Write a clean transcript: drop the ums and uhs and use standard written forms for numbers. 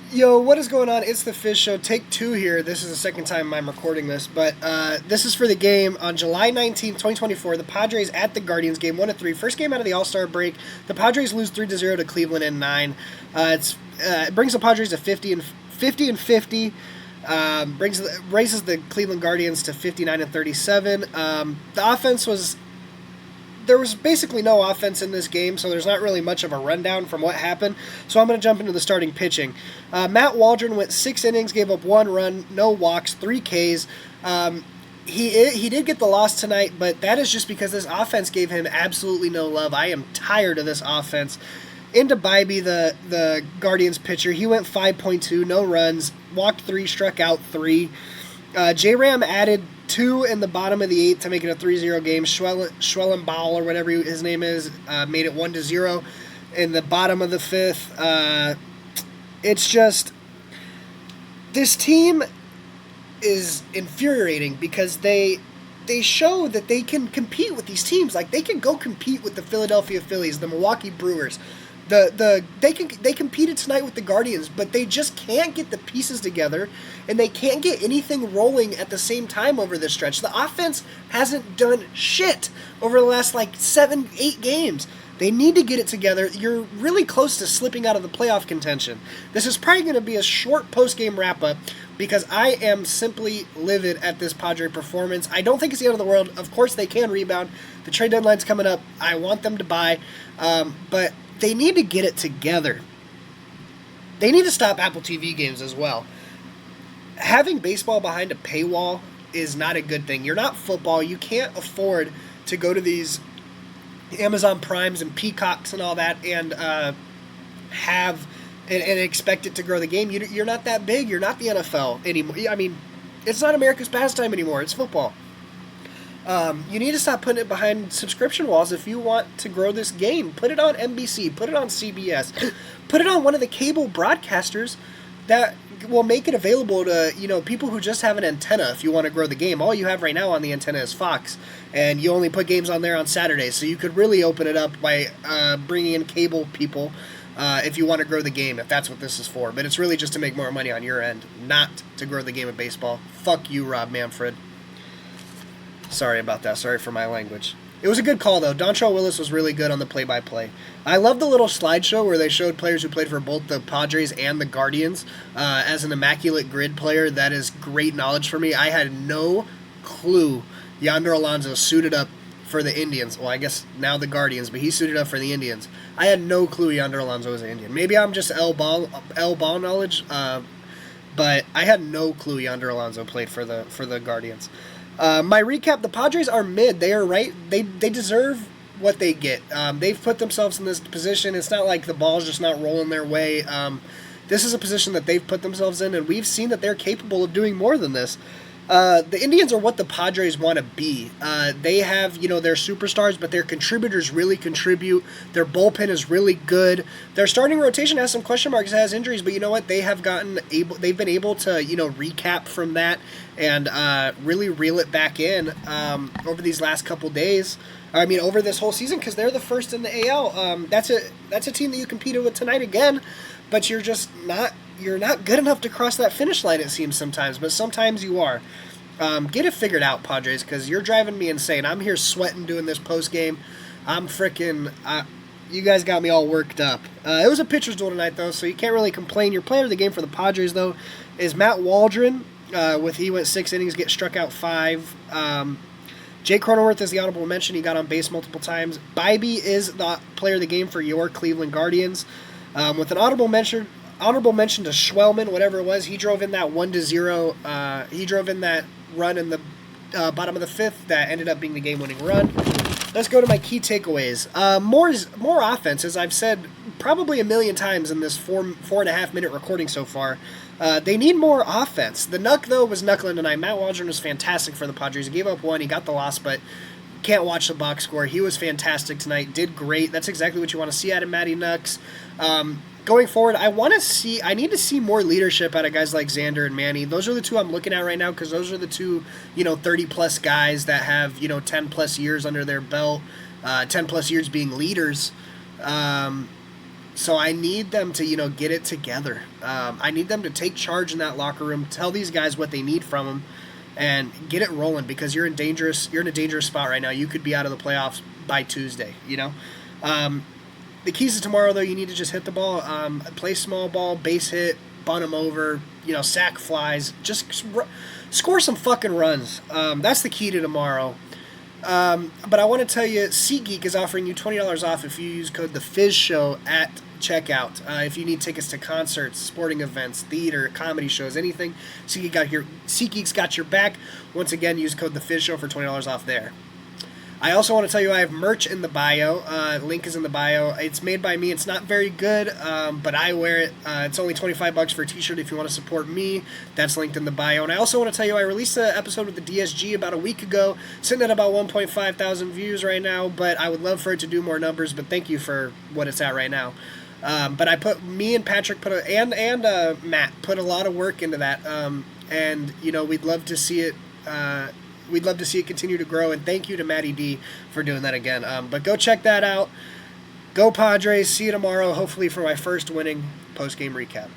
Yo, what is going on? It's the Fish Show. Take two here. This is the second time I'm recording this, but this is for the game on July 19th, 2024. The Padres at the Guardians, game 1-3. First game out of the All-Star break. The Padres lose 3-0 to Cleveland in 9. It brings the Padres to 50 and 50. Raises the Cleveland Guardians to 59 and 37. The offense was There was basically no offense in this game, so there's not really much of a rundown from what happened. So I'm going to jump into the starting pitching. Matt Waldron went 6 innings, gave up 1 run, no walks, 3 Ks. He did get the loss tonight, but that is just because this offense gave him absolutely no love. I am tired of this offense. Into Bybee, the Guardians pitcher, he went 5.2, no runs, walked 3, struck out 3. J-Ram added 2 in the bottom of the 8th to make it a 3-0 game. Schwellenball, or whatever his name is, made it 1-0 in the bottom of the 5th. It's just, this team is infuriating because they show that they can compete with these teams. Like, they can go compete with the Philadelphia Phillies, the Milwaukee Brewers. They competed tonight with the Guardians, but they just can't get the pieces together, and they can't get anything rolling at the same time over this stretch. The offense hasn't done shit over the last 7-8 games. They need to get it together. You're really close to slipping out of the playoff contention. This is probably going to be a short post-game wrap-up because I am simply livid at this Padre performance. I don't think it's the end of the world. Of course, they can rebound. The trade deadline's coming up. I want them to buy, but they need to get it together. They need to stop Apple TV games as well. Having baseball behind a paywall is not a good thing. You're not football. You can't afford to go to these Amazon Primes and Peacocks and all that and expect it to grow the game. You're not that big. You're not the NFL anymore. I mean, it's not America's pastime anymore. It's football. You need to stop putting it behind subscription walls if you want to grow this game. Put it on NBC. Put it on CBS. Put it on one of the cable broadcasters that will make it available to people who just have an antenna if you want to grow the game. All you have right now on the antenna is Fox, and you only put games on there on Saturdays. So you could really open it up by bringing in cable people if you want to grow the game, if that's what this is for. But it's really just to make more money on your end, not to grow the game of baseball. Fuck you, Rob Manfred. Sorry about that. Sorry for my language. It was a good call, though. Dontrell Willis was really good on the play-by-play. I love the little slideshow where they showed players who played for both the Padres and the Guardians as an immaculate grid player. That is great knowledge for me. I had no clue Yonder Alonso suited up for the Indians. Well, I guess now the Guardians, but he suited up for the Indians. I had no clue Yonder Alonso was an Indian. Maybe I'm just L-ball knowledge, but I had no clue Yonder Alonso played for the Guardians. My recap, the Padres are mid. They are right. They deserve what they get. They've put themselves in this position. It's not like the ball's just not rolling their way. This is a position that they've put themselves in, and we've seen that they're capable of doing more than this. The Indians are what the Padres want to be. They have, their superstars, but their contributors really contribute. Their bullpen is really good. Their starting rotation has some question marks, has injuries, but you know what? They've been able to, recap from that and really reel it back in over these last couple days. Over this whole season, because they're the first in the AL. That's a team that you competed with tonight again, but you're just not. You're not good enough to cross that finish line, it seems sometimes, but sometimes you are. Get it figured out, Padres, because you're driving me insane. I'm here sweating doing this post-game. I'm freaking... you guys got me all worked up. It was a pitcher's duel tonight, though, so you can't really complain. Your player of the game for the Padres, though, is Matt Waldron. He went 6 innings, struck out 5. Jake Cronenworth is the honorable mention. He got on base multiple times. Bybee is the player of the game for your Cleveland Guardians. With an honorable mention to Schwellman, whatever it was. He drove in that 1-0. He drove in that run in the bottom of the 5th that ended up being the game-winning run. Let's go to my key takeaways. More offense, as I've said probably a million times in this 4.5 minute recording so far. They need more offense. The Nuck, though, was knuckling tonight. Matt Waldron was fantastic for the Padres. He gave up 1. He got the loss, but can't watch the box score. He was fantastic tonight. Did great. That's exactly what you want to see out of Matty Nucks. Going forward, I need to see more leadership out of guys like Xander and Manny. Those are the two I'm looking at right now because those are the two, 30-plus guys that have, 10-plus years under their belt, 10-plus years being leaders. So I need them to, get it together. I need them to take charge in that locker room, tell these guys what they need from them, and get it rolling because you're in a dangerous spot right now. You could be out of the playoffs by Tuesday. The keys to tomorrow, though, you need to just hit the ball, play small ball, base hit, bunt them over, sack flies, just score some fucking runs. That's the key to tomorrow. But I want to tell you, SeatGeek is offering you $20 off if you use code TheFizShow at checkout. If you need tickets to concerts, sporting events, theater, comedy shows, anything, SeatGeek's got your back. Once again, use code TheFizShow for $20 off there. I also want to tell you I have merch in the bio. Link is in the bio. It's made by me. It's not very good, but I wear it. It's only $25 for a t-shirt if you want to support me. That's linked in the bio. And I also want to tell you I released an episode with the DSG about a week ago, sitting at about 1.5 thousand views right now, but I would love for it to do more numbers, but thank you for what it's at right now. But me and Patrick and Matt put a lot of work into that, and we'd love to see it. We'd love to see it continue to grow, and thank you to Matty D for doing that again. But go check that out. Go Padres. See you tomorrow, hopefully for my first winning post-game recap.